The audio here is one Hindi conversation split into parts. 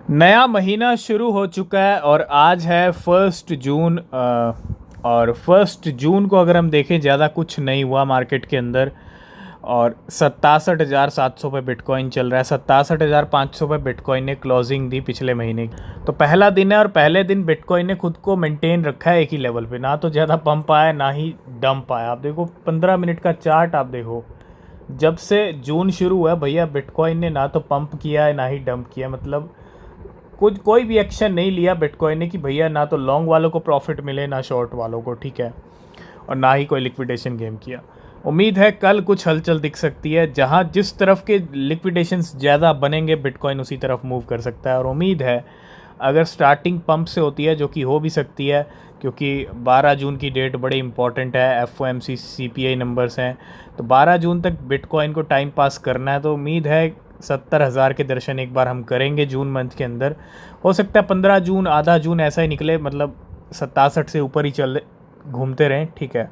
नया महीना शुरू हो चुका है और आज है 1 जून। और 1 जून को अगर हम देखें ज़्यादा कुछ नहीं हुआ मार्केट के अंदर। और 67,700 पे बिटकॉइन चल रहा है। 67,500 पे बिटकॉइन ने क्लोजिंग दी पिछले महीने की। तो पहला दिन है और पहले दिन बिटकॉइन ने खुद को मेंटेन रखा है एक ही लेवल पे, ना तो ज़्यादा पंप आया ना ही डंप आया। आप देखो 15 मिनट का चार्ट, आप देखो जब से जून शुरू हुआ है भैया बिटकॉइन ने ना तो पंप किया है ना ही डंप किया। मतलब कुछ कोई भी एक्शन नहीं लिया बिटकॉइन ने कि भैया ना तो लॉन्ग वालों को प्रॉफिट मिले ना शॉर्ट वालों को, ठीक है, और ना ही कोई लिक्विडेशन गेम किया। उम्मीद है कल कुछ हलचल दिख सकती है, जहां जिस तरफ के लिक्विडेशंस ज़्यादा बनेंगे बिटकॉइन उसी तरफ मूव कर सकता है। और उम्मीद है अगर स्टार्टिंग पंप से होती है, जो कि हो भी सकती है क्योंकि 12 जून की डेट बड़ी इंपॉर्टेंट है, FOMC CPI नंबर्स हैं, तो 12 जून तक बिटकॉइन को टाइम पास करना है। तो उम्मीद है 70,000 के दर्शन एक बार हम करेंगे जून मंथ के अंदर। हो सकता है 15 जून आधा जून ऐसा ही निकले, मतलब 67 से ऊपर ही चल घूमते रहें, ठीक है,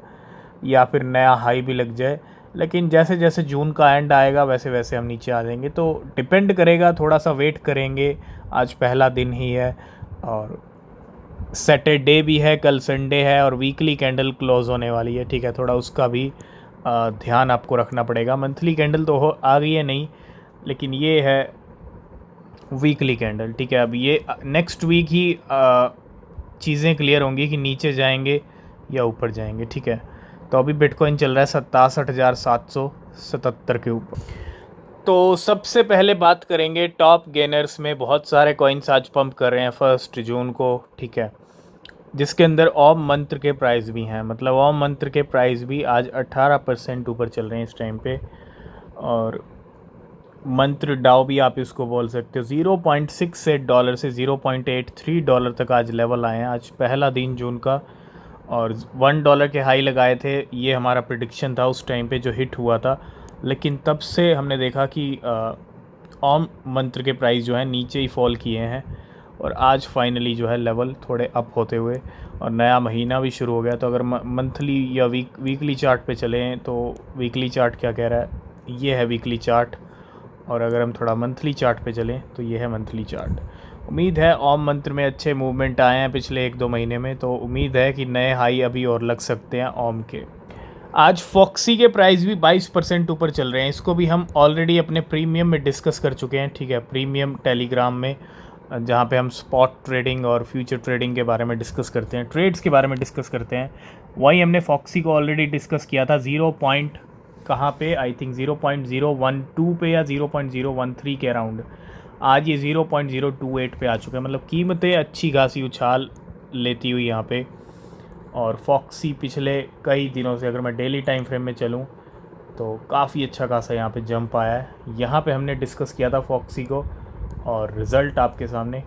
या फिर नया हाई भी लग जाए। लेकिन जैसे जैसे जून का एंड आएगा वैसे वैसे हम नीचे आ जाएंगे, तो डिपेंड करेगा, थोड़ा सा वेट करेंगे। आज पहला दिन ही है और सैटरडे भी है, कल संडे है और वीकली कैंडल क्लोज होने वाली है, ठीक है, थोड़ा उसका भी ध्यान आपको रखना पड़ेगा। मंथली कैंडल तो हो आ गई है नहीं, लेकिन ये है वीकली कैंडल, ठीक है। अब ये नेक्स्ट वीक ही चीज़ें क्लियर होंगी कि नीचे जाएंगे या ऊपर जाएंगे, ठीक है। तो अभी बिटकॉइन चल रहा है 67,777 के ऊपर। तो सबसे पहले बात करेंगे टॉप गेनर्स में। बहुत सारे कॉइन्स आज पंप कर रहे हैं 1 जून को, ठीक है, जिसके अंदर ओम मंत्र के प्राइस भी हैं। मतलब ओम मंत्र के प्राइस भी आज 18% ऊपर चल रहे हैं इस टाइम पे। और मंत्र डाओ भी आप इसको बोल सकते हो। $0.68 से $0.83 तक आज लेवल आए हैं, आज पहला दिन जून का। और $1 के हाई लगाए थे, ये हमारा प्रिडिक्शन था उस टाइम पे जो हिट हुआ था। लेकिन तब से हमने देखा कि ओम मंत्र के प्राइस जो है नीचे ही फॉल किए हैं और आज फाइनली जो है लेवल थोड़े अप होते हुए और नया महीना भी शुरू हो गया। तो अगर मंथली या वीकली चार्ट पे चलें तो वीकली चार्ट क्या कह रहा है, ये है वीकली चार्ट। और अगर हम थोड़ा मंथली चार्ट पे चलें तो ये है मंथली चार्ट। उम्मीद है ओम मंत्र में अच्छे मूवमेंट आए हैं पिछले 1-2 महीने में, तो उम्मीद है कि नए हाई अभी और लग सकते हैं ओम के। आज फॉक्सी के प्राइस भी 22% ऊपर चल रहे हैं। इसको भी हम ऑलरेडी अपने प्रीमियम में डिस्कस कर चुके हैं, ठीक है, प्रीमियम टेलीग्राम में, जहाँ पे हम स्पॉट ट्रेडिंग और फ्यूचर ट्रेडिंग के बारे में डिस्कस करते हैं, ट्रेड्स के बारे में डिस्कस करते हैं। वहीं हमने फॉक्सी को ऑलरेडी डिस्कस किया था 0 पॉइंट कहाँ पे, आई थिंक 0.012 पे या 0.013 के अराउंड। आज ये 0.028 पे आ चुका है। मतलब कीमतें अच्छी खासी उछाल लेती हुई यहाँ पे। और फॉक्सी पिछले कई दिनों से अगर मैं डेली टाइम फ्रेम में चलूँ तो काफ़ी अच्छा खासा यहाँ पे जंप आया है। यहाँ पे हमने डिस्कस किया था फॉक्सी को और रिज़ल्ट आपके सामने,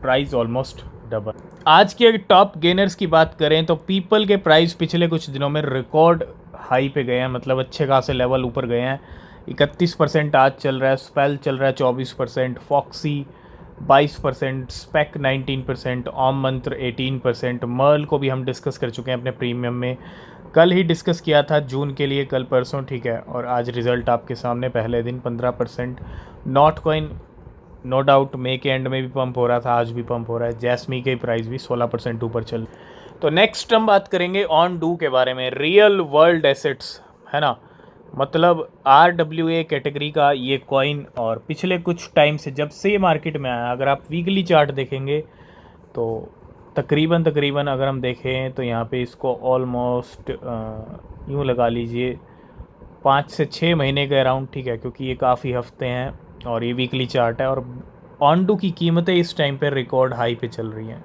प्राइस ऑलमोस्ट डबल। आज के टॉप गेनर्स की बात करें तो पीपल के प्राइस पिछले कुछ दिनों में रिकॉर्ड हाई पे गए हैं, मतलब अच्छे खासे लेवल ऊपर गए हैं। 31% आज चल रहा है, स्पेल चल रहा है 24%, फॉक्सी 22%, स्पेक 19%, ओम मंत्र 18%। मर्ल को भी हम डिस्कस कर चुके हैं अपने प्रीमियम में, कल ही डिस्कस किया था जून के लिए, कल परसों, ठीक है। और आज रिज़ल्ट आपके सामने, पहले दिन 15%। नॉट कॉइन नो डाउट मे के एंड में भी पंप हो रहा था, आज भी पंप हो रहा है। जैस्मी के प्राइस भी 16% ऊपर चल। तो नेक्स्ट हम बात करेंगे ऑन डू के बारे में, रियल वर्ल्ड एसेट्स, है ना, मतलब RWA कैटेगरी का ये कॉइन। और पिछले कुछ टाइम से जब से ये मार्केट में आया, अगर आप वीकली चार्ट देखेंगे तो तकरीबन अगर हम देखें तो यहाँ पे इसको ऑलमोस्ट यूँ लगा लीजिए 5 से 6 महीने के अराउंड, ठीक है, क्योंकि ये काफ़ी हफ्ते हैं और ये वीकली चार्ट है। और ऑनडू की कीमतें इस टाइम पे रिकॉर्ड हाई पे चल रही हैं।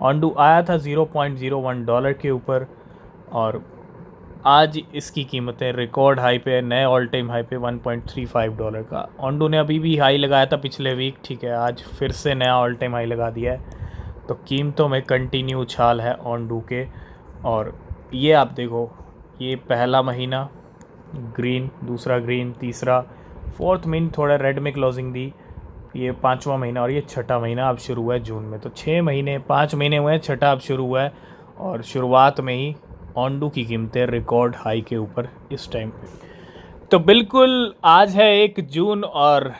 ऑनडू आया था $0.01 के ऊपर और आज इसकी कीमतें रिकॉर्ड हाई पे, नए ऑल टाइम हाई पे $1.35 का। ऑनडू ने अभी भी हाई लगाया था पिछले वीक, ठीक है, आज फिर से नया ऑल टाइम हाई लगा दिया है। तो कीमतों में कंटिन्यू उछाल है ऑनडू के। और ये आप देखो, ये पहला महीना ग्रीन, दूसरा ग्रीन, तीसरा, फोर्थ महीना थोड़ा रेड में क्लोजिंग दी, ये 5वां महीना और ये 6ठा महीना अब शुरू हुआ है जून में। तो 5 महीने हुए हैं, 6ठा अब शुरू हुआ है। और शुरुआत में ही ऑनडू की कीमतें रिकॉर्ड हाई के ऊपर इस टाइम पे। तो बिल्कुल आज है 1 जून और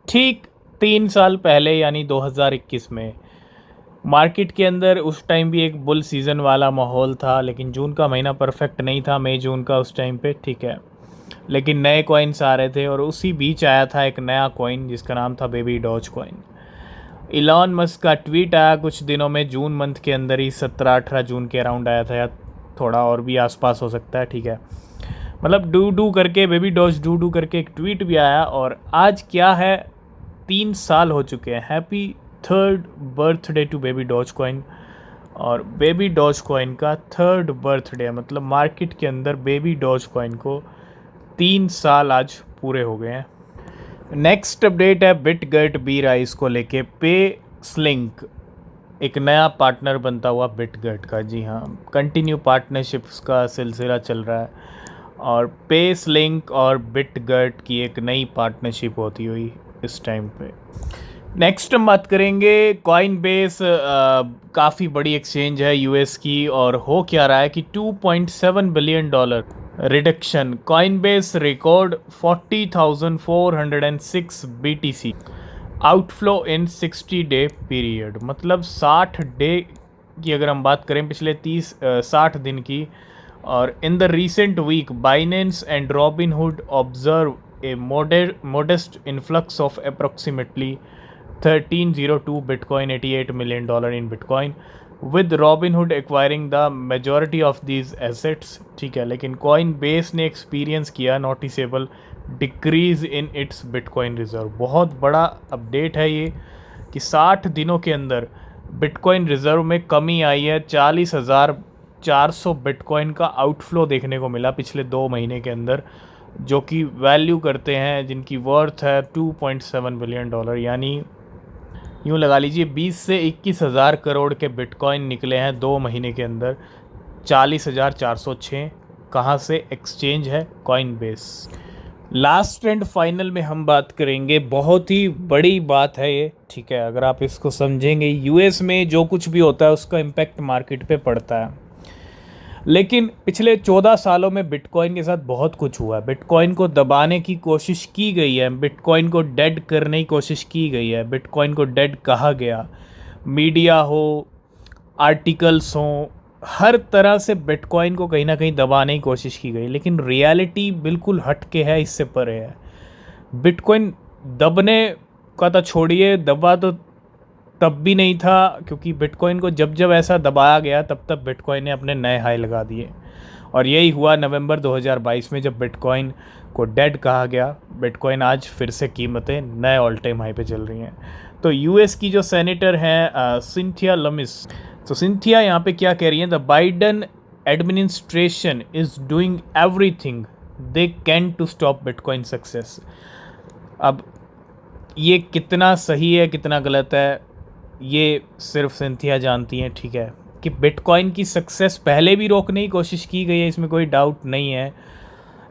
ठीक 3 साल पहले यानी 2021 में मार्केट के अंदर उस टाइम भी एक बुल सीज़न वाला माहौल था, लेकिन जून का महीना परफेक्ट नहीं था, मई जून का उस टाइम पे, ठीक है। लेकिन नए कॉइन्स आ रहे थे और उसी बीच आया था एक नया कॉइन जिसका नाम था baby doge coin. Elon Musk का ट्वीट आया कुछ दिनों में, जून मंथ के अंदर ही 17-18 जून के अराउंड आया था, या थोड़ा और भी आसपास हो सकता है, ठीक है। मतलब डू करके बेबी डॉज डू करके एक ट्वीट भी आया। और आज क्या है, 3 साल हो चुके हैं। Happy 3rd birthday to baby doge coin. और बेबी डॉज कॉइन का 3rd बर्थडे, मतलब मार्केट के अंदर बेबी डॉज कॉइन को 3 साल आज पूरे हो गए हैं। नेक्स्ट अपडेट है बिटगेट बी राइस को लेके। पे स्लिंक एक नया पार्टनर बनता हुआ बिटगेट का, जी हाँ, कंटिन्यू पार्टनरशिप्स का सिलसिला चल रहा है और पे स्लिंक और बिटगेट की एक नई पार्टनरशिप होती हुई इस टाइम पे। नेक्स्ट हम बात करेंगे कॉइन बेस। काफ़ी बड़ी एक्सचेंज है यूएस की, और हो क्या रहा है कि $2.7 billion reduction. Coinbase record 40,406 BTC outflow in 60 day period. मतलब 60 डे की अगर हम बात करें, पिछले 60 दिन की। और in the recent week Binance and Robinhood observe a modest influx of approximately 1302 Bitcoin, $88 million in Bitcoin, with Robinhood acquiring the majority of these assets, ठीक है। लेकिन Coinbase ने एक्सपीरियंस किया noticeable decrease in its bitcoin reserve. बहुत बड़ा अपडेट है ये कि 60 दिनों के अंदर बिटकॉइन रिजर्व में कमी आई है। 40,400 बिटकॉइन का आउटफ्लो देखने को मिला पिछले 2 महीने के अंदर, जो कि वैल्यू करते हैं, जिनकी वर्थ है $2.7 बिलियन। यानी यूँ लगा लीजिए 20 से 21 हज़ार करोड़ के बिटकॉइन निकले हैं 2 महीने के अंदर। 40,406 कहाँ से? एक्सचेंज है कॉइनबेस। लास्ट एंड फाइनल में हम बात करेंगे, बहुत ही बड़ी बात है ये, ठीक है। अगर आप इसको समझेंगे, यूएस में जो कुछ भी होता है उसका इम्पैक्ट मार्केट पे पड़ता है, लेकिन पिछले 14 सालों में बिटकॉइन के साथ बहुत कुछ हुआ है। बिटकॉइन को दबाने की कोशिश की गई है, बिटकॉइन को डेड करने की कोशिश की गई है, बिटकॉइन को डेड कहा गया, मीडिया हो, आर्टिकल्स हों, हर तरह से बिटकॉइन को कहीं ना कहीं दबाने की कोशिश की गई। लेकिन रियलिटी बिल्कुल हट के है, इससे परे है। बिटकॉइन दबने का तो छोड़िए, दबा तो तब भी नहीं था, क्योंकि बिटकॉइन को जब जब ऐसा दबाया गया तब तब बिटकॉइन ने अपने नए हाई लगा दिए। और यही हुआ नवंबर 2022 में, जब बिटकॉइन को डेड कहा गया। बिटकॉइन आज फिर से कीमतें नए ऑल टाइम हाई पे चल रही हैं। तो यूएस की जो सेनेटर हैं सिंथिया लमिस, तो सिंथिया यहाँ पे क्या कह रही हैं? The Biden administration is doing everything they can to stop bitcoin success. अब ये कितना सही है कितना गलत है, ये सिर्फ सिंथिया जानती हैं, ठीक है। कि बिटकॉइन की सक्सेस पहले भी रोकने की कोशिश की गई है, इसमें कोई डाउट नहीं है।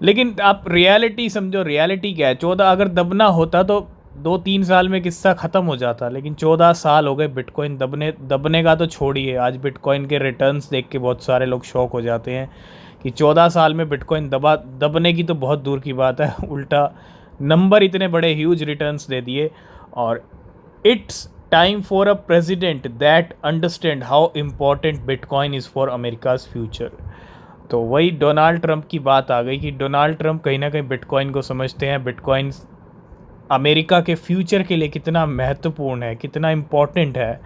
लेकिन आप रियलिटी समझो, रियलिटी क्या है? 14 अगर दबना होता तो 2-3 साल में किस्सा ख़त्म हो जाता, लेकिन 14 साल हो गए बिटकॉइन दबने का तो छोड़िए। आज बिटकॉइन के रिटर्न्स देख के बहुत सारे लोग शॉक हो जाते हैं कि 14 साल में बिटकॉइन दबने की तो बहुत दूर की बात है, उल्टा नंबर इतने बड़े ह्यूज रिटर्न्स दे दिए। और it's time for a president that understand how important bitcoin is for America's future. तो वही डोनाल्ड ट्रंप की बात आ गई कि डोनाल्ड ट्रंप कहीं ना कहीं बिटकॉइन को समझते हैं, बिटकॉइन अमेरिका के फ्यूचर के लिए कितना महत्वपूर्ण है, कितना इम्पॉर्टेंट है,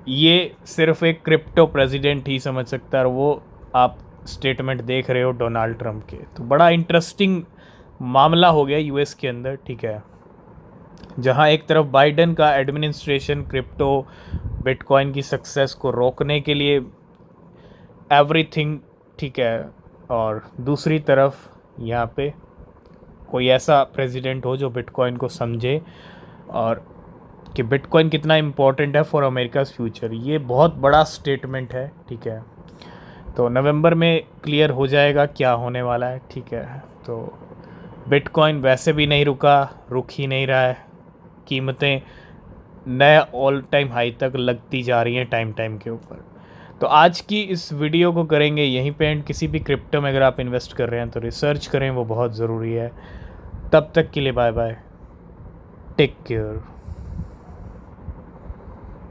ये सिर्फ एक क्रिप्टो प्रेसिडेंट ही समझ सकता है। और वो आप स्टेटमेंट देख रहे हो डोनाल्ड ट्रंप के। तो बड़ा इंटरेस्टिंग मामला हो गया यूएस के अंदर, ठीक है, जहां एक तरफ बाइडन का एडमिनिस्ट्रेशन क्रिप्टो बिटकॉइन की सक्सेस को रोकने के लिए एवरीथिंग, ठीक है, और दूसरी तरफ यहाँ पे कोई ऐसा प्रेसिडेंट हो जो बिटकॉइन को समझे और कि बिटकॉइन कितना इम्पोर्टेंट है फॉर अमेरिकाज फ्यूचर। ये बहुत बड़ा स्टेटमेंट है, ठीक है। तो नवंबर में क्लियर हो जाएगा क्या होने वाला है, ठीक है। तो बिटकॉइन वैसे भी नहीं रुक ही नहीं रहा है, कीमतें नए ऑल टाइम हाई तक लगती जा रही हैं टाइम के ऊपर। तो आज की इस वीडियो को करेंगे यहीं पे एंड। किसी भी क्रिप्टो में अगर आप इन्वेस्ट कर रहे हैं तो रिसर्च करें, वो बहुत ज़रूरी है। तब तक के लिए बाय बाय। Take care.